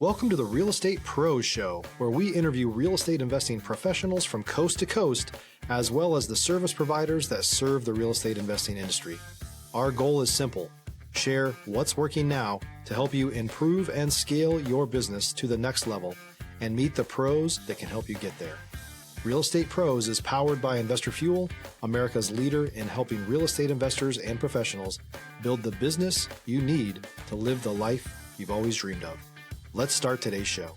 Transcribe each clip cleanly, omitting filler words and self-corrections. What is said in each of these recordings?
Welcome to the Real Estate Pros Show, where we interview real estate investing professionals from coast to coast, as well as the service providers that serve the real estate investing industry. Our goal is simple: share what's working now to help you improve and scale your business to the next level and meet the pros that can help you get there. Real Estate Pros is powered by Investor Fuel, America's leader in helping real estate investors and professionals build the business you need to live the life you've always dreamed of. Let's start today's show.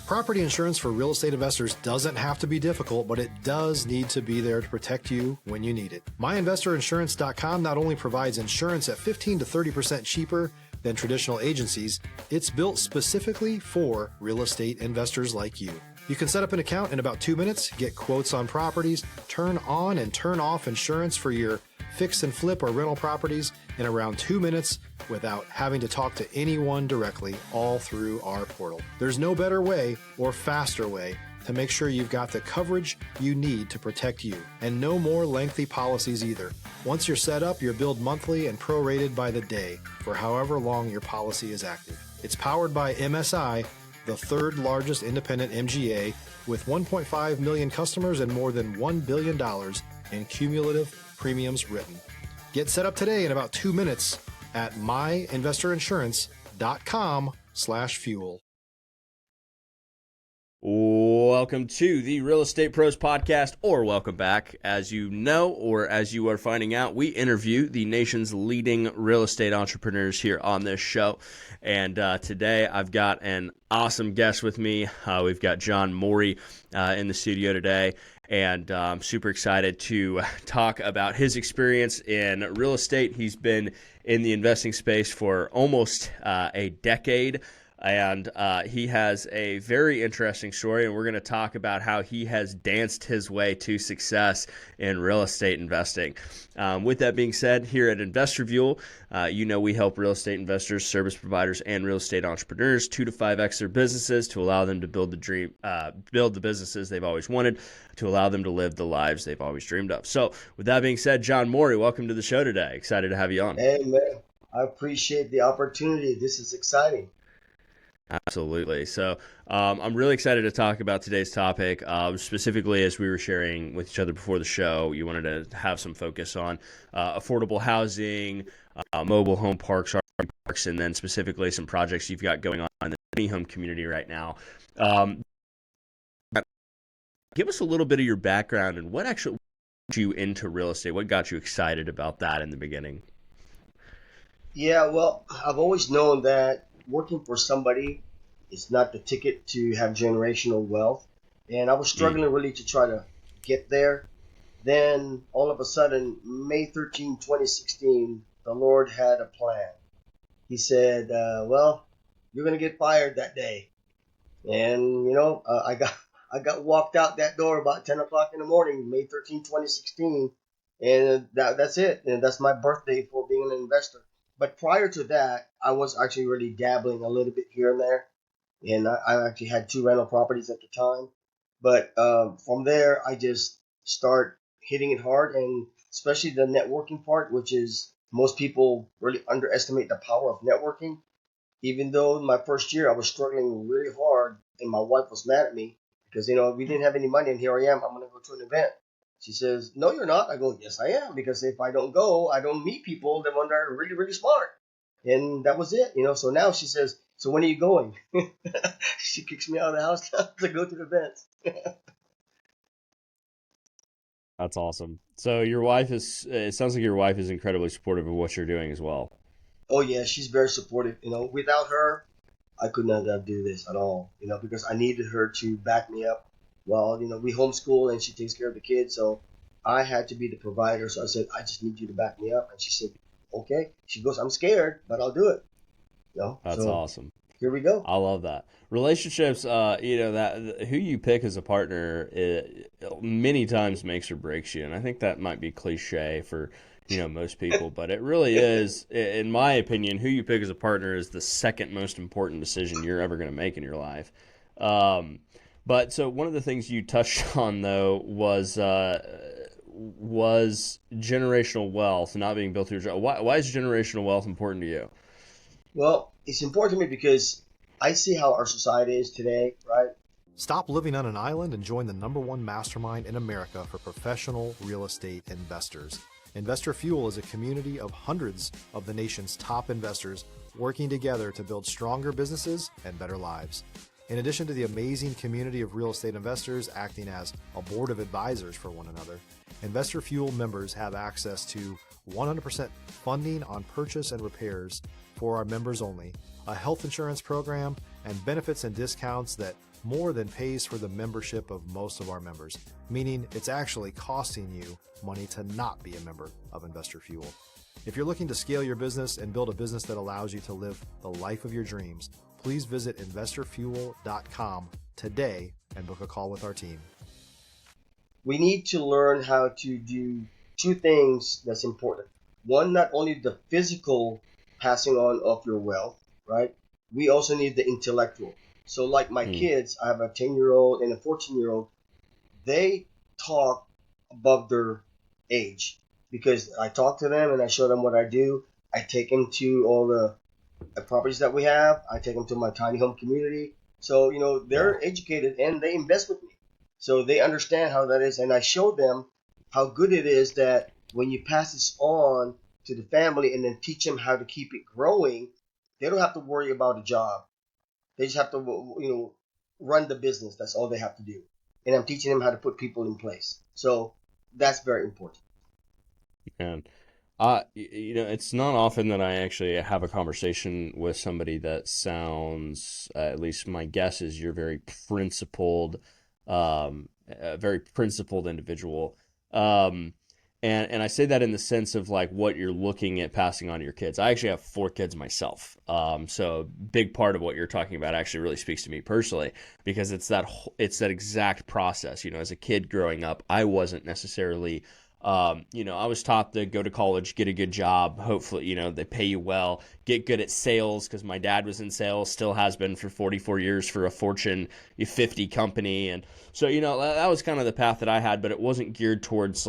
Property insurance for real estate investors doesn't have to be difficult, but it does need to be there to protect you when you need it. MyInvestorInsurance.com not only provides insurance at 15 to 30% cheaper than traditional agencies, it's built specifically for real estate investors like you. You can set up an account in about 2 minutes, get quotes on properties, turn on and turn off insurance for your fix and flip or rental properties in around 2 minutes without having to talk to anyone directly, all through our portal. There's no better way or faster way to make sure you've got the coverage you need to protect you, and no more lengthy policies either. Once you're set up, you're billed monthly and prorated by the day for however long your policy is active. It's powered by MSI, the third largest independent MGA, with 1.5 million customers and more than $1 billion in cumulative premiums written. Get set up today in about 2 minutes at myinvestorinsurance.com/fuel. Welcome to the Real Estate Pros Podcast, or welcome back. As you know, or as you are finding out, we interview the nation's leading real estate entrepreneurs here on this show. And today I've got an awesome guest with me. We've got John Morey in the studio today. And I'm super excited to talk about his experience in real estate. He's been in the investing space for almost a decade. And he has a very interesting story, and we're going to talk about how he has danced his way to success in real estate investing. With that being said, here at Investor Fuel, we help real estate investors, service providers, and real estate entrepreneurs 2 to 5x their businesses to allow them to build the businesses they've always wanted, to allow them to live the lives they've always dreamed of. So, with that being said, John Morey, welcome to the show today. Excited to have you on. Hey, man, I appreciate the opportunity. This is exciting. Absolutely. So I'm really excited to talk about today's topic. Specifically, as we were sharing with each other before the show, you wanted to have some focus on affordable housing, mobile home parks, RV parks, and then specifically some projects you've got going on in the tiny home community right now. Give us a little bit of your background and what actually got you into real estate. What got you excited about that in the beginning? Yeah, well, I've always known that working for somebody is not the ticket to have generational wealth. And I was struggling really to try to get there. Then all of a sudden, May 13, 2016, the Lord had a plan. He said, well, you're going to get fired that day. And, I got walked out that door about 10 o'clock in the morning, May 13, 2016. And that's it. And that's my birthday for being an investor. But prior to that, I was actually really dabbling a little bit here and there. And I actually had 2 rental properties at the time. But from there, I just start hitting it hard, and especially the networking part, which is most people really underestimate the power of networking. Even though in my first year, I was struggling really hard, and my wife was mad at me because, we didn't have any money, and here I am. I'm going to go to an event. She says, no, you're not. I go, yes, I am. Because if I don't go, I don't meet people that are really, really smart. And that was it, So now she says, so when are you going? She kicks me out of the house to go to the events. That's awesome. So it sounds like your wife is incredibly supportive of what you're doing as well. Oh, yeah, she's very supportive. Without her, I could not do this at all, because I needed her to back me up. Well, we homeschool and she takes care of the kids, so I had to be the provider. So I said, I just need you to back me up. And she said, okay. She goes, I'm scared, but I'll do it. That's awesome. Here we go. I love that. Relationships, that who you pick as a partner, many times makes or breaks you. And I think that might be cliche for, most people, but it really is, in my opinion, who you pick as a partner is the second most important decision you're ever going to make in your life. But so one of the things you touched on, though, was generational wealth not being built through. Why is generational wealth important to you? Well, it's important to me because I see how our society is today, right? Stop living on an island and join the #1 mastermind in America for professional real estate investors. Investor Fuel is a community of hundreds of the nation's top investors working together to build stronger businesses and better lives. In addition to the amazing community of real estate investors acting as a board of advisors for one another, Investor Fuel members have access to 100% funding on purchase and repairs for our members only, a health insurance program, and benefits and discounts that more than pays for the membership of most of our members, meaning it's actually costing you money to not be a member of Investor Fuel. If you're looking to scale your business and build a business that allows you to live the life of your dreams, please visit investorfuel.com today and book a call with our team. We need to learn how to do two things that's important. One, not only the physical passing on of your wealth, right? We also need the intellectual. So like my kids, I have a 10-year-old and a 14-year-old, they talk above their age because I talk to them and I show them what I do. I take them to all the properties that we have. I take them to my tiny home community. So, they're educated and they invest with me. So they understand how that is. And I show them how good it is that when you pass this on to the family and then teach them how to keep it growing, they don't have to worry about a job. They just have to, run the business. That's all they have to do. And I'm teaching them how to put people in place. So that's very important. And it's not often that I actually have a conversation with somebody that sounds, at least my guess is you're very principled, a very principled individual. And I say that in the sense of like what you're looking at passing on to your kids. I actually have 4 kids myself. So a big part of what you're talking about actually really speaks to me personally because it's that exact process. As a kid growing up, I wasn't necessarily I was taught to go to college, get a good job. Hopefully, they pay you well, get good at sales because my dad was in sales, still has been for 44 years for a Fortune 50 company. And so, that was kind of the path that I had, but it wasn't geared towards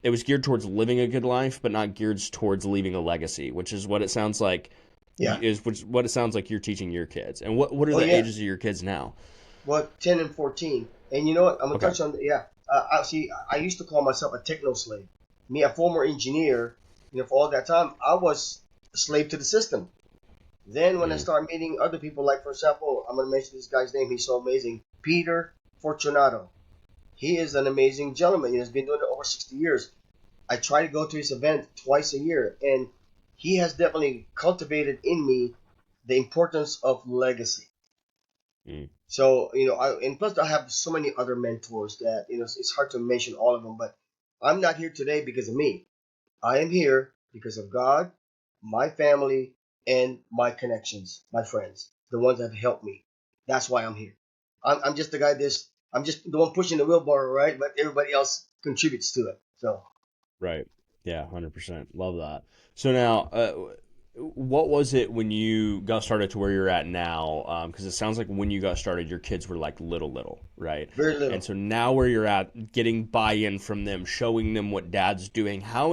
it was geared towards living a good life, but not geared towards leaving a legacy, which is what it sounds like. Yeah. What it sounds like you're teaching your kids. And what are the ages of your kids now? Well, 10 and 14. And you know what? I'm going to touch on, I used to call myself a techno slave. Me, a former engineer, for all that time, I was a slave to the system. Then when I started meeting other people, like, for example, I'm going to mention this guy's name. He's so amazing. Peter Fortunato. He is an amazing gentleman. He's been doing it over 60 years. I try to go to his event twice a year, and he has definitely cultivated in me the importance of legacy. So, and plus I have so many other mentors that, it's hard to mention all of them, but I'm not here today because of me. I am here because of God, my family, and my connections, my friends, the ones that have helped me. That's why I'm here. I'm just the guy I'm just the one pushing the wheelbarrow, right? But everybody else contributes to it. So. Right. Yeah, 100%. Love that. So now, what was it when you got started to where you're at now? Because it sounds like when you got started, your kids were like little, right? Very little. And so now where you're at, getting buy-in from them, showing them what dad's doing, how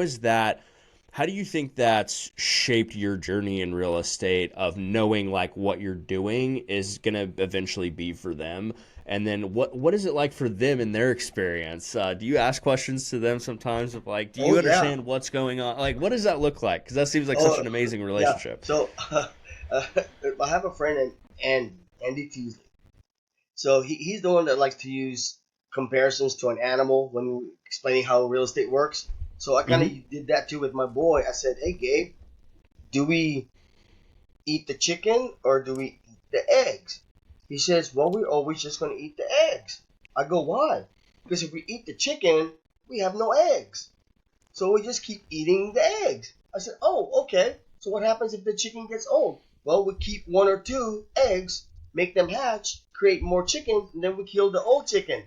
do you think that's shaped your journey in real estate of knowing like what you're doing is going to eventually be for them? And then what is it like for them in their experience? Do you ask questions to them sometimes of like, do you understand what's going on? Like, what does that look like? Because that seems like such an amazing relationship. Yeah. So I have a friend, Andy Teasley. So he's the one that likes to use comparisons to an animal when explaining how real estate works. So I kind of did that too with my boy. I said, hey, Gabe, do we eat the chicken or do we eat the eggs? He says, well, we're always just going to eat the eggs. I go, why? Because if we eat the chicken, we have no eggs. So we just keep eating the eggs. I said, oh, okay. So what happens if the chicken gets old? Well, we keep 1 or 2 eggs, make them hatch, create more chicken, and then we kill the old chicken.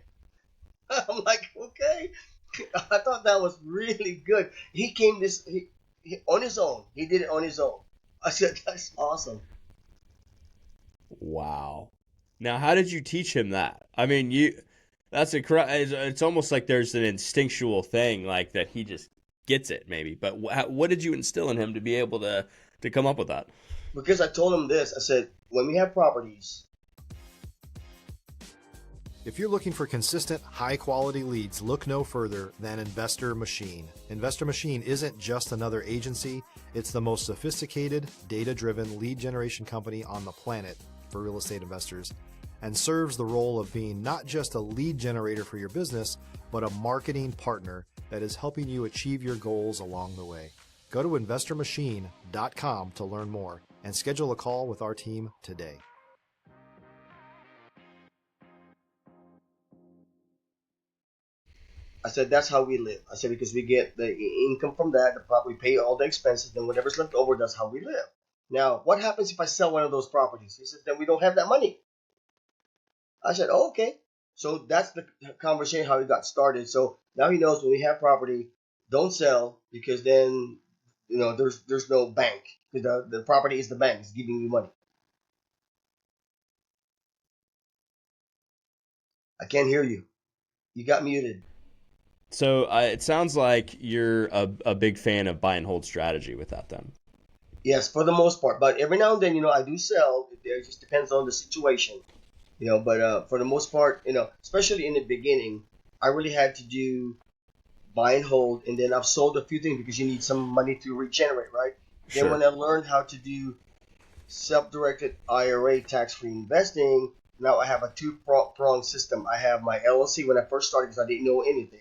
I'm like, okay. I thought that was really good. He came on his own. He did it on his own. I said, that's awesome. Wow. Now, how did you teach him that? I mean, it's almost like there's an instinctual thing like that he just gets it maybe. But what did you instill in him to be able to come up with that? Because I told him this. I said, when we have properties, If you're looking for consistent, high-quality leads, look no further than Investor Machine. Investor Machine isn't just another agency. It's the most sophisticated, data-driven lead generation company on the planet for real estate investors, and serves the role of being not just a lead generator for your business, but a marketing partner that is helping you achieve your goals along the way. Go to investormachine.com to learn more and schedule a call with our team today. I said, that's how we live. I said, because we get the income from that, the property, pay all the expenses, then whatever's left over, that's how we live. Now, what happens if I sell one of those properties? He said, then we don't have that money. I said, oh, okay. So that's the conversation, how it got started. So now he knows when we have property, don't sell, because then, there's no bank. The property is the bank. It's giving you money. I can't hear you. You got muted. So it sounds like you're a big fan of buy and hold strategy with that then. Yes, for the most part. But every now and then, I do sell. It just depends on the situation. But for the most part, especially in the beginning, I really had to do buy and hold, and then I've sold a few things because you need some money to regenerate, right? Sure. Then when I learned how to do self-directed IRA tax-free investing, now I have a two-pronged system. I have my LLC when I first started because I didn't know anything.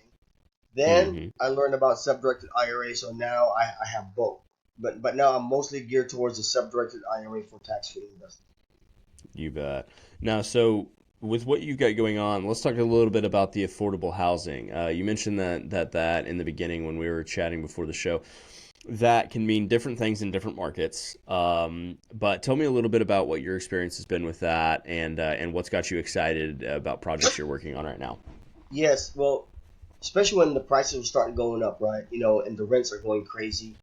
Then I learned about self-directed IRA, so now I have both. But now I'm mostly geared towards the self-directed IRA for tax-free investing. You bet. Now, so with what you've got going on, let's talk a little bit about the affordable housing. You mentioned that in the beginning when we were chatting before the show. That can mean different things in different markets. But tell me a little bit about what your experience has been with that and what's got you excited about projects you're working on right now. Yes, well, especially when the prices are starting going up, right? And the rents are going crazy.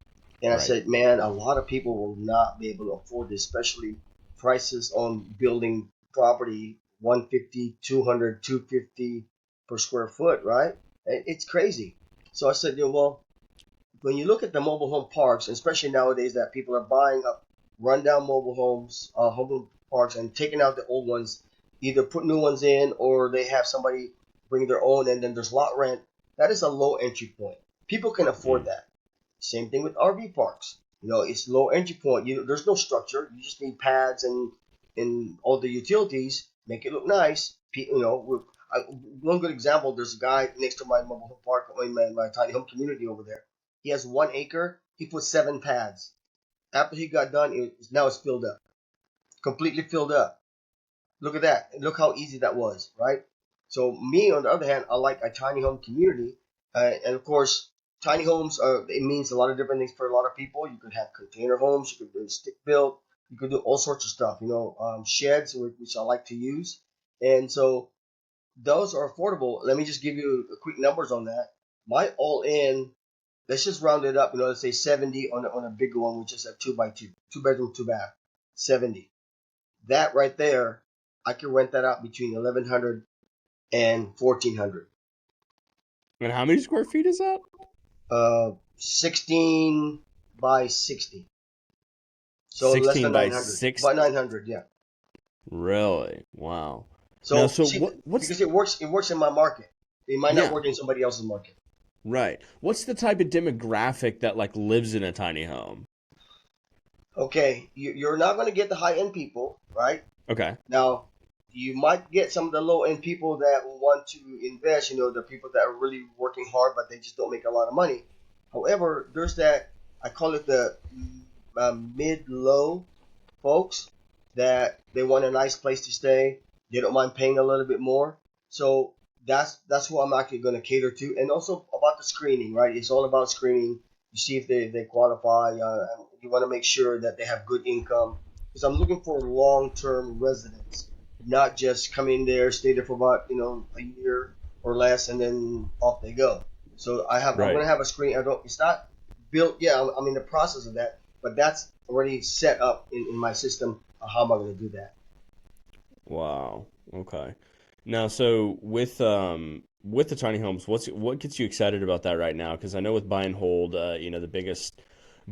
And I Right. said, man, a lot of people will not be able to afford this, especially prices on building property 150, 200, 250 per square foot, right? It's crazy. So I said, well, when you look at the mobile home parks, especially nowadays that people are buying up rundown mobile homes, home parks, and taking out the old ones, either put new ones in or they have somebody bring their own, and then there's lot rent. That is a low entry point. People can afford that. Same thing with RV parks. It's low entry point. There's no structure. You just need pads and all the utilities. Make it look nice. One good example. There's a guy next to my mobile home park in my tiny home community over there. He has 1 acre. He put 7 pads. After he got done, now it's filled up, completely filled up. Look at that. Look how easy that was, right? So me, on the other hand, I like a tiny home community, and of course, tiny homes it means a lot of different things for a lot of people. You could have container homes, you could do stick built, you could do all sorts of stuff. Sheds, which I like to use, and so those are affordable. Let me just give you a quick numbers on that. My all in, let's just round it up. Let's say 70 on a bigger one, which is a 2x2, 2 bedroom, 2 bath, 70. That right there, I can rent that out between 1,100 and 1,400. And how many square feet is that? 16 by 60. So less 16 than by 900. 6. By 900, yeah. Really? Wow. So, Now, so see, what's because it works in my market. It might not yeah, work in somebody else's market. right. What's the type of demographic that like lives in a tiny home? Okay, you're not going to get the high end people, right? Okay. Now, you might get some of the low end people that want to invest, the people that are really working hard, but they just don't make a lot of money. However, there's that, I call it the mid low folks that they want a nice place to stay. They don't mind paying a little bit more. So that's who I'm actually going to cater to. And also about the screening, right? It's all about screening. You see if they qualify. You want to make sure that they have good income. Because I'm looking for long-term residents, not just come in there, stay there for about a year or less, and then off they go. So I'm Right. going to have a screen. It's not built. Yeah, I'm in the process of that, but that's already set up in my system. How am I going to do that? Wow. Okay. Now, so with the tiny homes, what gets you excited about that right now? Because I know with buy and hold, the biggest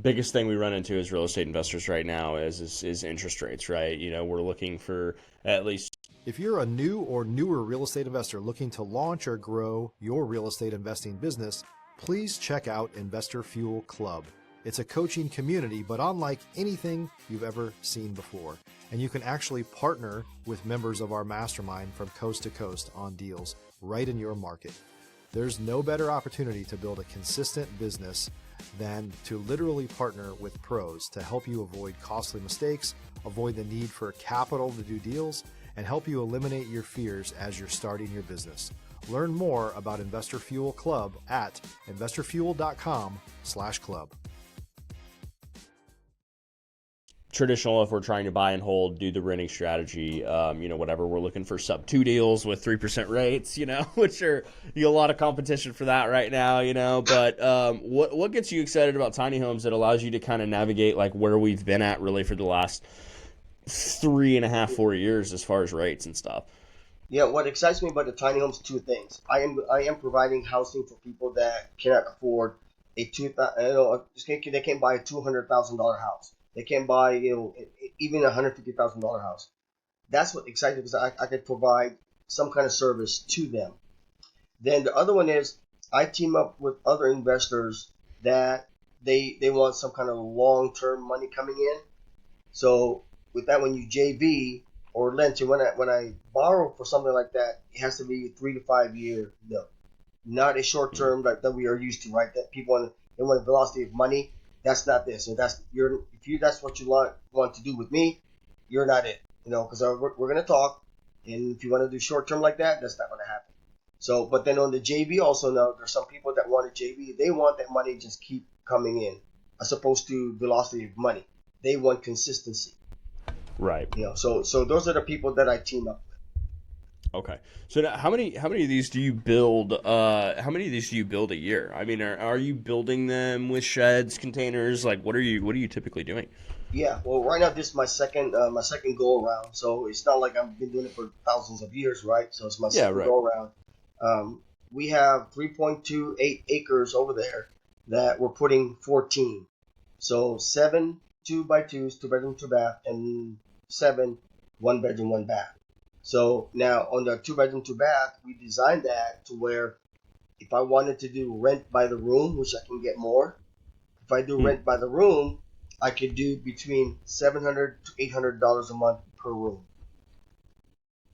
biggest thing we run into as real estate investors right now is interest rates, right? We're looking for at least. If you're a new or newer real estate investor looking to launch or grow your real estate investing business, please check out Investor Fuel Club. It's a coaching community, but unlike anything you've ever seen before. And you can actually partner with members of our mastermind from coast to coast on deals right in your market. There's no better opportunity to build a consistent business than to literally partner with pros to help you avoid costly mistakes, avoid the need for capital to do deals, and help you eliminate your fears as you're starting your business. Learn more about Investor Fuel Club at investorfuel.com/club. Traditional, if we're trying to buy and hold, do the renting strategy, whatever, we're looking for sub 2 deals with 3% rates, which are a lot of competition for that right now, but what gets you excited about tiny homes that allows you to kind of navigate like where we've been at really for the last 3.5, 4 years as far as rates and stuff? Yeah, what excites me about the tiny homes, two things. I am providing housing for people that cannot afford they can't buy a $200,000 house. They can't buy, even a $150,000 house. That's what excites me, because I could provide some kind of service to them. Then the other one is I team up with other investors that they want some kind of long-term money coming in. So with that, when you JV or lend, when I borrow for something like that, it has to be a 3 to 5 year note, not a short term that we are used to, right? That people want a velocity of money. That's not this. So that's what you want to do with me, you're not it. Because we're gonna talk, and if you want to do short term like that, that's not gonna happen. So, but then on the JV also, now there's some people that want a JV. They want that money just keep coming in, as opposed to velocity of money. They want consistency. Right. So those are the people that I team up with. Okay. So now, how many of these do you build? How many of these do you build a year? I mean, are you building them with sheds, containers? Like, what are you typically doing? Yeah. Well, right now this is my second go around. So it's not like I've been doing it for thousands of years, right? So it's my second go around. We have 3.28 acres over there that we're putting 14. So 7 2x2s, 2 bedroom, 2 bath, and 7 1 bedroom, 1 bath. So now on the 2 bedroom, 2 bath, we designed that to where if I wanted to do rent by the room, which I can get more, if I do rent by the room, I could do between $700 to $800 a month per room.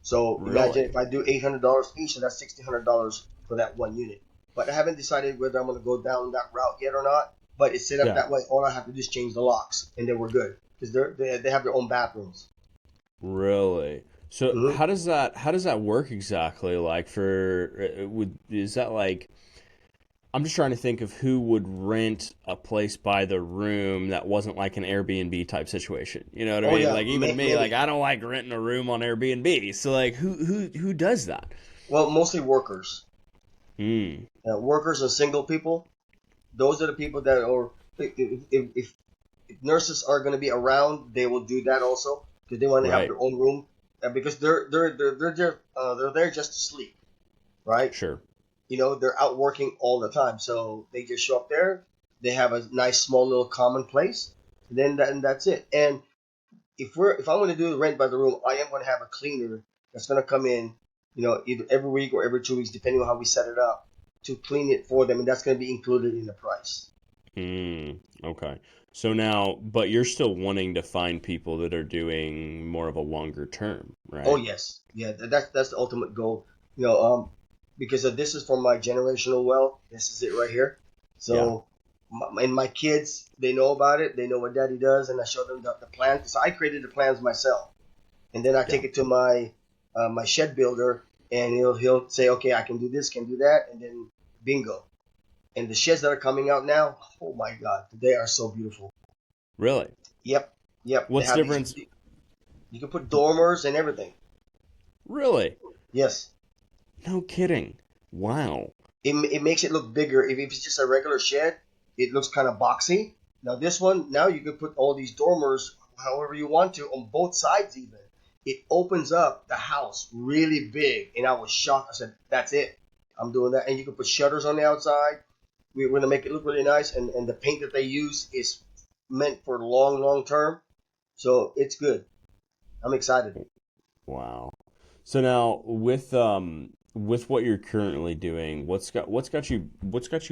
So imagine if I do $800 each, so that's $1,600 for that one unit. But I haven't decided whether I'm going to go down that route yet or not. But it's set up that way. All I have to do is change the locks, and then we're good, because they have their own bathrooms. Really? So how does that work exactly? Like is that like? I'm just trying to think of who would rent a place by the room that wasn't like an Airbnb type situation. You know what I mean? Yeah. Like even me, like I don't like renting a room on Airbnb. So like who does that? Well, mostly workers. Workers and single people. Those are the people that, or if nurses are going to be around, they will do that also, because they want to have their own room, because they're there just to sleep, right? Sure. They're out working all the time, so they just show up there. They have a nice small little common place, and that's it. And if I'm going to do the rent by the room, I am going to have a cleaner that's going to come in, either every week or every 2 weeks, depending on how we set it up, to clean it for them, and that's going to be included in the price. Okay. So now, but you're still wanting to find people that are doing more of a longer term, right? Oh yes, yeah. That's the ultimate goal. Because this is for my generational wealth. This is it right here. So, and my kids, they know about it. They know what Daddy does, and I show them the plan. So I created the plans myself, and then I take it to my my shed builder. And he'll say, okay, I can do this, can do that, and then bingo. And the sheds that are coming out now, oh my God, they are so beautiful. Really? Yep. What's the difference? You can put dormers and everything. Really? Yes. No kidding. Wow. It makes it look bigger. If it's just a regular shed, it looks kind of boxy. Now this one, now you can put all these dormers however you want to on both sides even. It opens up the house really big, and I was shocked. I said, that's it. I'm doing that. And you can put shutters on the outside. We're going to make it look really nice, and the paint that they use is meant for long term. So it's good. I'm excited. Wow. So now with what you're currently doing, what's got you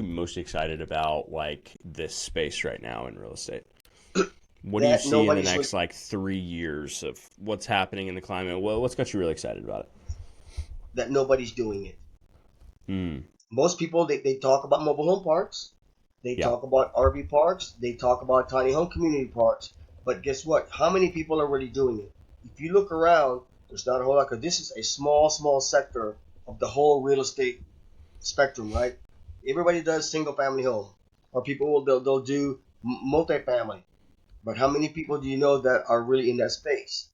most excited about like this space right now in real estate? What do you That see in the nobody's next like 3 years of what's happening in the climate? What's got you really excited about it? that nobody's doing it. Hmm. Most people they talk about mobile home parks, they Yeah. talk about RV parks, they talk about tiny home community parks. But guess what? How many people are really doing it? If you look around, there's not a whole lot because this is a small sector of the whole real estate spectrum, right? Everybody does single family home, or people will they'll do multifamily. But how many people do you know that are really in that space?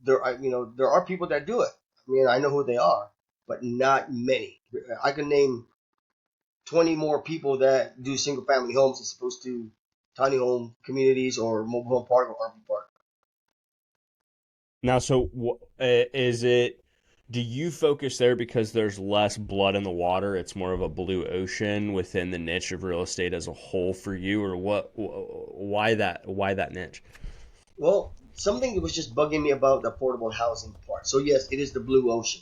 There are people that do it. I mean, I know who they are, but not many. I can name 20 more people that do single family homes as opposed to tiny home communities or mobile home park or RV park. Now, so is it? Do you focus there because there's less blood in the water? It's more of a blue ocean within the niche of real estate as a whole for you, or what? Why that? Why that niche? Well, something that was just bugging me about the affordable housing part. So yes, it is the blue ocean,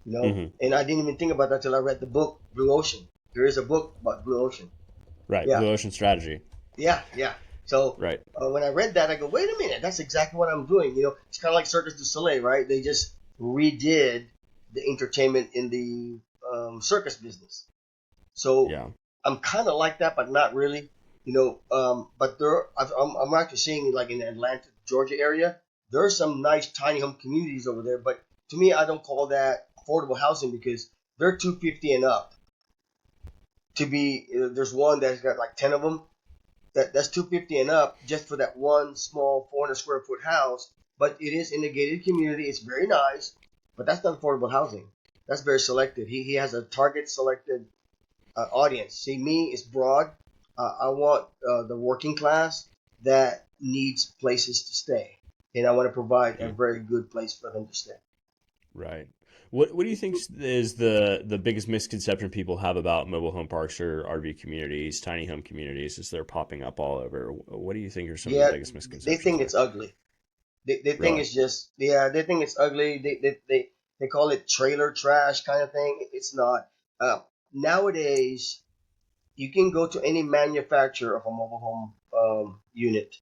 Hmm. and I didn't even think about that till I read the book Blue Ocean. There is a book about blue ocean. Right, Yeah, blue ocean strategy. yeah. So Right. when I read that, I go, wait a minute, that's exactly what I'm doing. It's kind of like Circus du Soleil, right? They just redid the entertainment in the circus business. So Yeah. I'm kind of like that, but not really. But I'm actually seeing like in the Atlanta, Georgia area, there are some nice tiny home communities over there. But to me, I don't call that affordable housing because they're 250 and up. To be there's one that's got like 10 of them. That's 250 and up just for that one small 400 square foot house. But it is in a gated community. It's very nice, but that's not affordable housing. That's very selected. He has a target selected audience. See, me is broad. I want the working class that needs places to stay, and I want to provide a Mm. very good place for them to stay. Right. What do you think is the biggest misconception people have about mobile home parks or RV communities, tiny home communities, as they're popping up all over? What do you think are some of the Yeah, biggest they misconceptions think there? it's ugly. They think Really? it's just they think it's ugly. They call it trailer trash kind of thing. It's not. Nowadays, you can go to any manufacturer of a mobile home unit.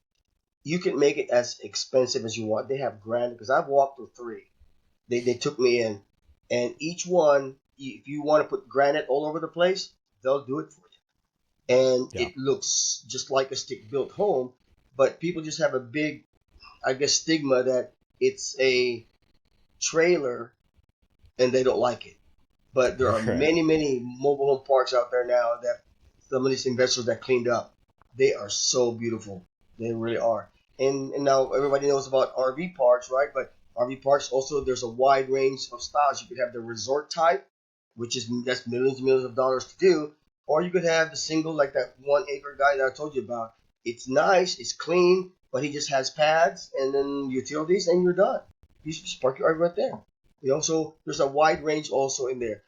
You can make it as expensive as you want. They have grand because I've walked through three. They took me in, and each one, if you want to put granite all over the place, they'll do it for you, and Yeah. it looks just like a stick built home. But people just have a big, I guess, stigma that it's a trailer and they don't like it. But there are Right. many mobile home parks out there now that some of these investors that cleaned up. They are so beautiful. They really are. And now everybody knows about RV parks, right? But RV parks also there's a wide range of styles. You could have the resort type, which is that's millions and millions of dollars to do, or you could have the single like that 1 acre guy that I told you about. It's nice, it's clean, but he just has pads and then utilities, and you're done. You just park your RV right there. So there's a wide range also in there.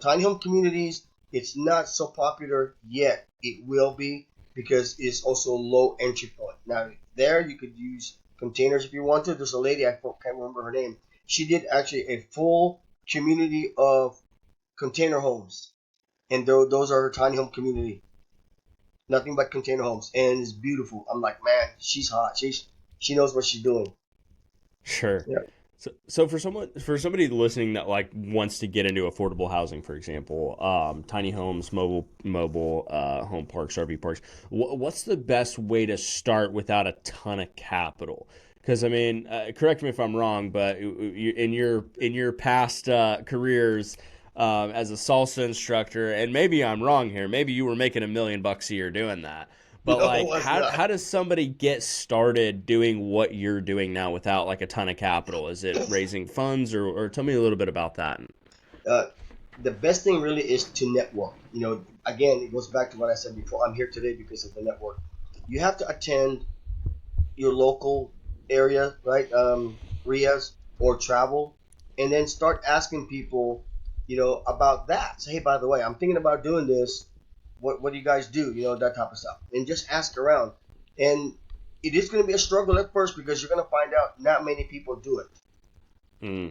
Tiny home communities, it's not so popular yet. It will be because it's also low entry point. Now there you could use containers if you want to. There's a lady I can't remember her name. She did actually a full community of container homes, and those are her tiny home community. Nothing but container homes, and it's beautiful. I'm like, man, she's hot. She knows what she's doing. Sure. Yeah. So for somebody listening that like wants to get into affordable housing, for example, tiny homes, mobile home parks, RV parks, what's the best way to start without a ton of capital? Because I mean, correct me if I'm wrong, but in your past careers as a salsa instructor, and maybe I'm wrong here, maybe you were making $1 million a year doing that. But No, it like, was how not. does somebody get started doing what you're doing now without like a ton of capital? Is it raising funds, or tell me a little bit about that? uh, the best thing really is to network. Again, it goes back to what I said before. I'm here today because of the network. You have to attend your local area, right? RIAs or travel, and then start asking people, about that. Say, hey, by the way, I'm thinking about doing this. What do you guys do? That type of stuff, and just ask around. And it is going to be a struggle at first because you're going to find out not many people do it.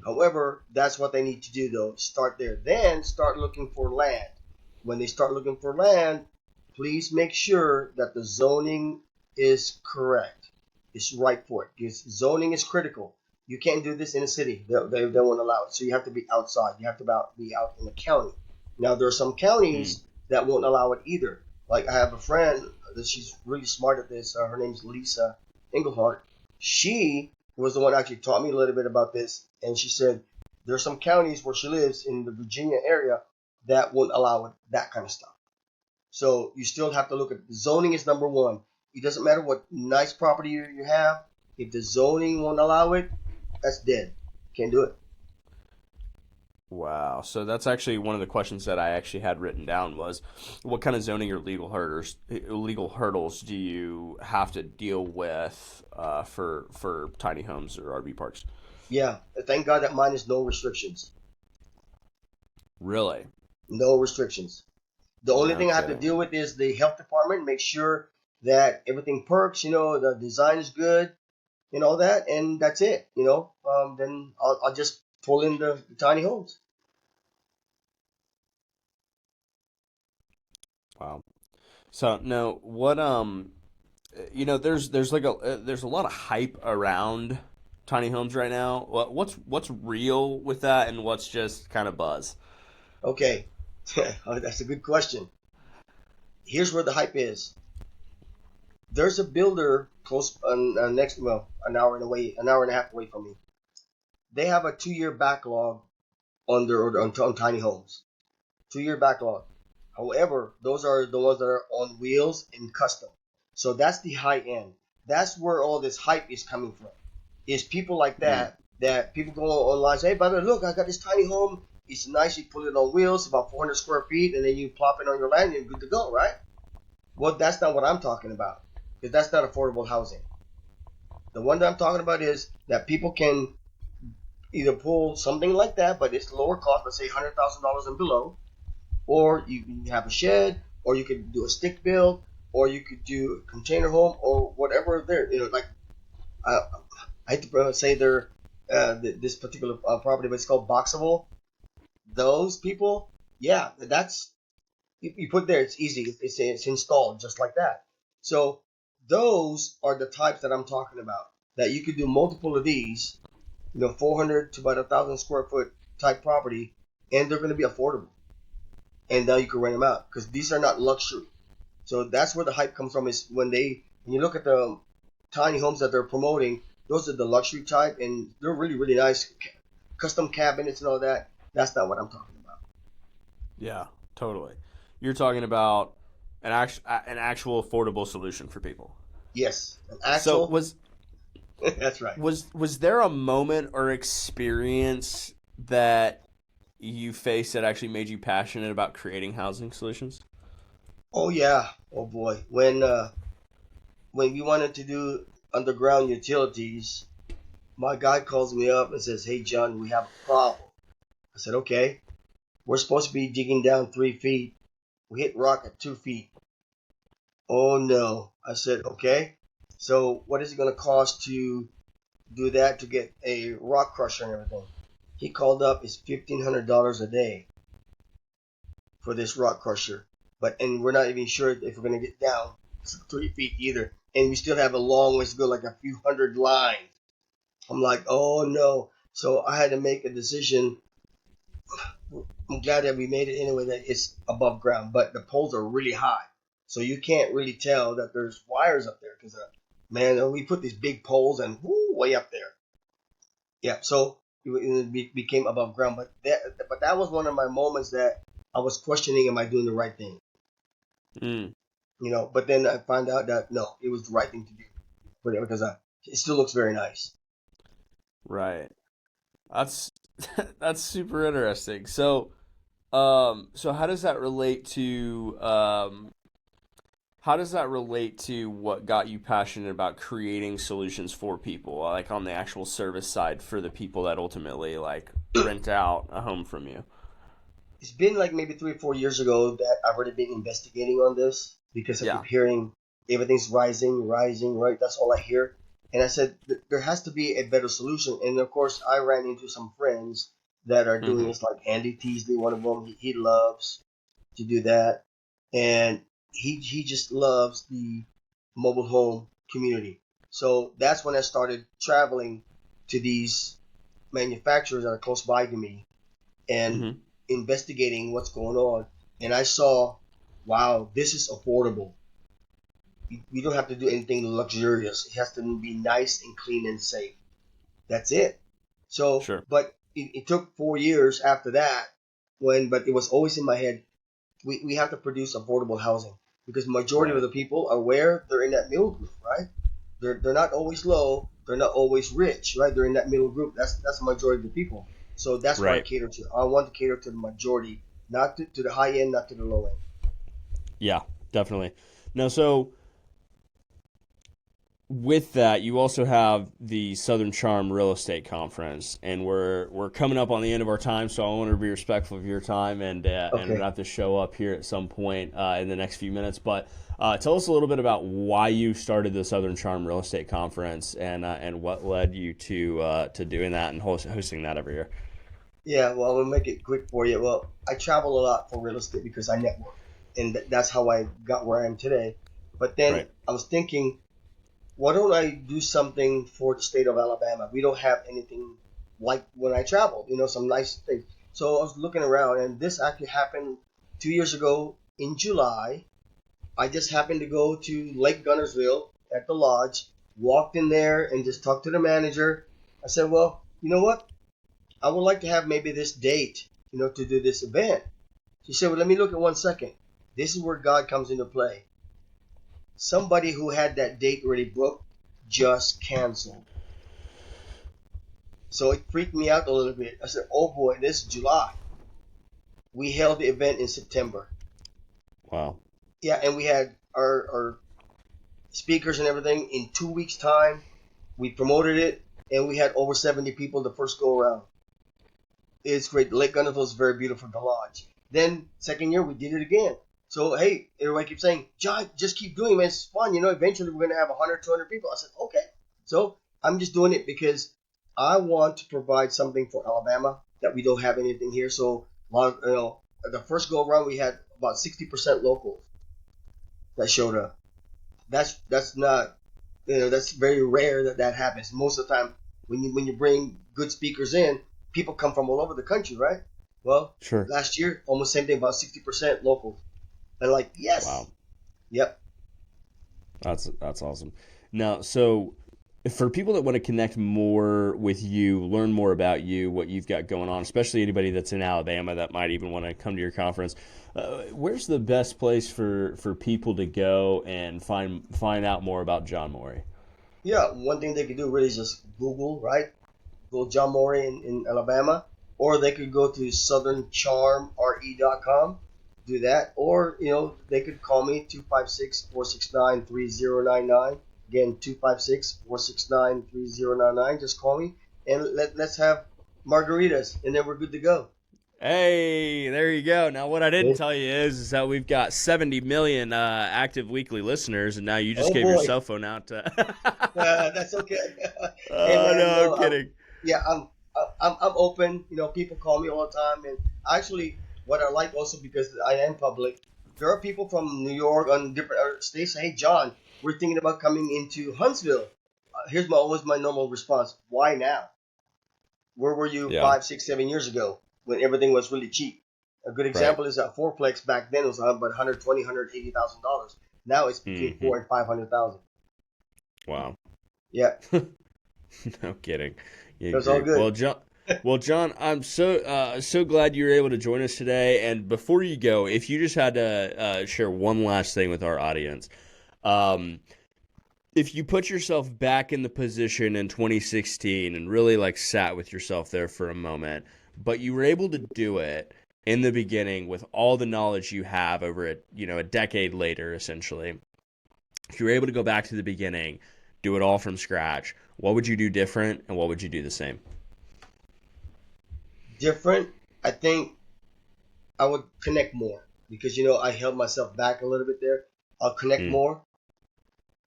However, that's what they need to do, though. Start there. Then start looking for land. When they start looking for land, please make sure that the zoning is correct. It's right for it. Because zoning is critical. You can't do this in a city. They won't allow it. So you have to be outside. You have to be out in the county. Now, there are some counties that won't allow it either. Like, I have a friend that she's really smart at this. Her name's Lisa Englehart. She was the one that actually taught me a little bit about this. And she said there are some counties where she lives in the Virginia area that won't allow it, that kind of stuff. So you still have to look at zoning is number one. It doesn't matter what nice property you have. If the zoning won't allow it, that's dead. Can't do it. Wow. So that's actually one of the questions that I actually had written down was, what kind of zoning or legal hurdles do you have to deal with for tiny homes or RV parks? Yeah. Thank God that mine is no restrictions. Really? No restrictions. The only thing I have to Okay. deal with is the health department. Make sure that everything perks, the design is good and all that. And that's it, Then I'll just pull in the tiny homes. Wow. So no, what there's like there's a lot of hype around tiny homes right now. What's real with that, and what's just kind of buzz? Okay. That's a good question. Here's where the hype is. There's a builder close an hour an hour and a half away from me. They have a 2-year backlog on tiny homes. 2-year backlog. However, those are the ones that are on wheels and custom. So that's the high end. That's where all this hype is coming from. Is people like that people go online and say, hey, brother, look, I got this tiny home. It's nice. You put it on wheels, about 400 square feet, and then you plop it on your land and you're good to go, right? Well, that's not what I'm talking about, because that's not affordable housing. The one that I'm talking about is that people can either pull something like that, but it's lower cost, let's say $100,000 and below, or you can have a shed, or you could do a stick build, or you could do a container home, or whatever there. Like I hate to say this particular property, but it's called Boxable. Those people, yeah, that's you put there. It's easy. It's installed just like that. So those are the types that I'm talking about. That you could do multiple of these, 400 to about 1,000 square foot type property, and they're going to be affordable. And now you can rent them out because these are not luxury. So that's where the hype comes from. Is when you look at the tiny homes that they're promoting, those are the luxury type, and they're really really nice, custom cabinets and all that. That's not what I'm talking about. Yeah, totally. You're talking about an actual affordable solution for people. Yes, an So actual. That's right. was there a moment or experience that you faced that actually made you passionate about creating housing solutions? Oh yeah. Oh boy. When we wanted to do underground utilities, my guy calls me up and says, "Hey John, we have a problem." I said, "Okay." We're supposed to be digging down 3 feet. We hit rock at 2 feet. Oh no. I said, "Okay. So what is it going to cost to do that, to get a rock crusher and everything?" He called up. It's $1,500 a day for this rock crusher. And we're not even sure if we're going to get down 3 feet either. And we still have a long ways to go, like a few hundred lines. I'm like, oh no. So I had to make a decision. I'm glad that we made it anyway, that it's above ground, but the poles are really high. So you can't really tell that there's wires up there because, man, we put these big poles and way up there. Yeah, so it became above ground. But that was one of my moments that I was questioning, am I doing the right thing? Mm, But then I found out that no, it was the right thing to do. Because it still looks very nice. right. That's that's super interesting. So how does that relate to how does that relate to what got you passionate about creating solutions for people, like on the actual service side for the people that ultimately like rent out a home from you? It's been like maybe 3 or 4 years ago that I've already been investigating on this because I Yeah. keep hearing everything's rising, right? That's all I hear. And I said, there has to be a better solution. And of course, I ran into some friends that are doing Mm-hmm. this, like Andy Teasley, one of them. He loves to do that. And he just loves the mobile home community. So that's when I started traveling to these manufacturers that are close by to me and Mm-hmm. investigating what's going on. And I saw, wow, this is affordable. We don't have to do anything luxurious. It has to be nice and clean and safe. That's it. So, Sure. but it took 4 years after that but it was always in my head, we have to produce affordable housing because majority of Right. the people are where they're in that middle group, right? They're not always low, they're not always rich, right? They're in that middle group. That's the majority of the people. So that's what I Right. cater to. I want to cater to the majority, not to the high end, not to the low end. Yeah, definitely. Now, so with that, you also have the Southern Charm Real Estate Conference, and we're coming up on the end of our time, so I want to be respectful of your time and Okay. wrap this show up here at some point in the next few minutes. But tell us a little bit about why you started the Southern Charm Real Estate Conference and what led you to doing that and hosting that every year. Yeah, well, I'm gonna make it quick for you. Well, I travel a lot for real estate because I network, and that's how I got where I am today. But then Right. I was thinking, why don't I do something for the state of Alabama? We don't have anything like when I travel, some nice things. So I was looking around, and this actually happened 2 years ago in July. I just happened to go to Lake Gunnersville at the lodge, walked in there, and just talked to the manager. I said, well, you know what? I would like to have maybe this date, to do this event. She said, well, let me look at 1 second. This is where God comes into play. Somebody who had that date already booked just canceled. So it freaked me out a little bit. I said, oh boy, this is July. We held the event in September. Wow. Yeah, and we had our speakers and everything in 2 weeks' time. We promoted it, and we had over 70 people the first go around. It's great. Lake Gunnersville is very beautiful, the lodge. Then, second year, we did it again. So, hey, everybody keeps saying, John, just keep doing it, man. It's fun. Eventually we're going to have 100, 200 people. I said, okay. So, I'm just doing it because I want to provide something for Alabama that we don't have anything here. So, the first go around, we had about 60% locals that showed up. That's not, that's very rare that happens. Most of the time, when you bring good speakers in, people come from all over the country, right? Well, Sure. last year, almost same thing, about 60% locals. And like, yes, Wow. yep, That's awesome. Now, so for people that want to connect more with you, learn more about you, what you've got going on, especially anybody that's in Alabama that might even want to come to your conference, where's the best place for people to go and find out more about John Morey? yeah. One thing they could do really is just Google, right? Google John Morey in Alabama, or they could go to southerncharmre.com, do that, or they could call me 256-469-3099. Again, 256-469-3099. Just call me and let's have margaritas, and then we're good to go. Hey, there you go. Now, what I didn't Yeah. tell you is that we've got 70 million active weekly listeners, and now you just Oh gave your boy, cell phone out to. that's okay. Hey Oh, man, no, I'm kidding. yeah, I'm open. People call me all the time, and actually, what I like also because I am public, there are people from New York and different other states. Say, hey, John, we're thinking about coming into Huntsville. Here's always my normal response: why now? Where were you Yeah, 5, 6, 7 years ago when everything was really cheap? A good right. example is that fourplex back then was about 120, $180,000. Now it's between Hmm. 4 and 500,000. Wow. Yeah, No kidding. You that's all agree. good. Well, John, I'm so glad you were able to join us today. And before you go, if you just had to share one last thing with our audience, um, if you put yourself back in the position in 2016 and really like sat with yourself there for a moment, but you were able to do it in the beginning with all the knowledge you have over a decade later, essentially. If you were able to go back to the beginning, do it all from scratch, what would you do different and what would you do the same? Different, I think I would connect more because I held myself back a little bit there. I'll connect Mm, more.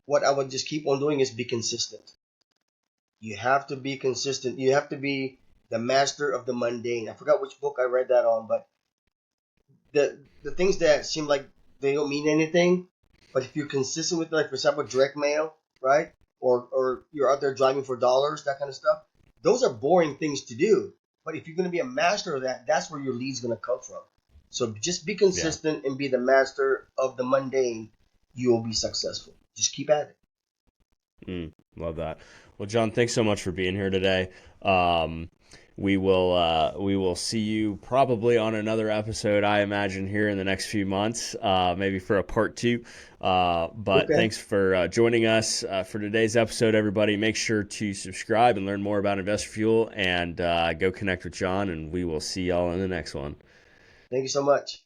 what I would just keep on doing is be consistent. You have to be consistent. You have to be the master of the mundane. I forgot which book I read that on, but the things that seem like they don't mean anything, but if you're consistent with, like, for example, direct mail, right? Or you're out there driving for dollars, that kind of stuff. Those are boring things to do. But if you're going to be a master of that, that's where your lead's going to come from. So just be consistent and be the master of the mundane. You will be successful. Just keep at it. Love that. Well, John, thanks so much for being here today. We will see you probably on another episode, I imagine, here in the next few months, maybe for a part 2. But Thanks for joining us for today's episode, everybody. Make sure to subscribe and learn more about Investor Fuel, and go connect with John, and we will see y'all in the next one. Thank you so much.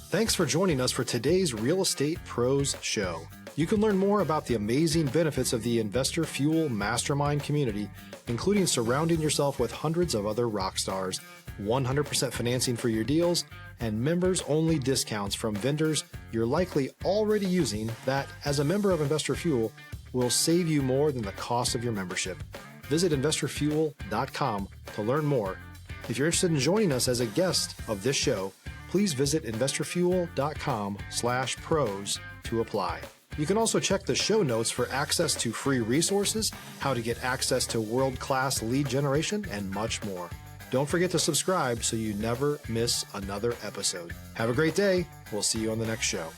Thanks for joining us for today's Real Estate Pros Show. You can learn more about the amazing benefits of the Investor Fuel Mastermind community, including surrounding yourself with hundreds of other rock stars, 100% financing for your deals, and members-only discounts from vendors you're likely already using that, as a member of Investor Fuel, will save you more than the cost of your membership. Visit investorfuel.com to learn more. If you're interested in joining us as a guest of this show, please visit investorfuel.com/pros to apply. You can also check the show notes for access to free resources, how to get access to world-class lead generation, and much more. Don't forget to subscribe so you never miss another episode. Have a great day. We'll see you on the next show.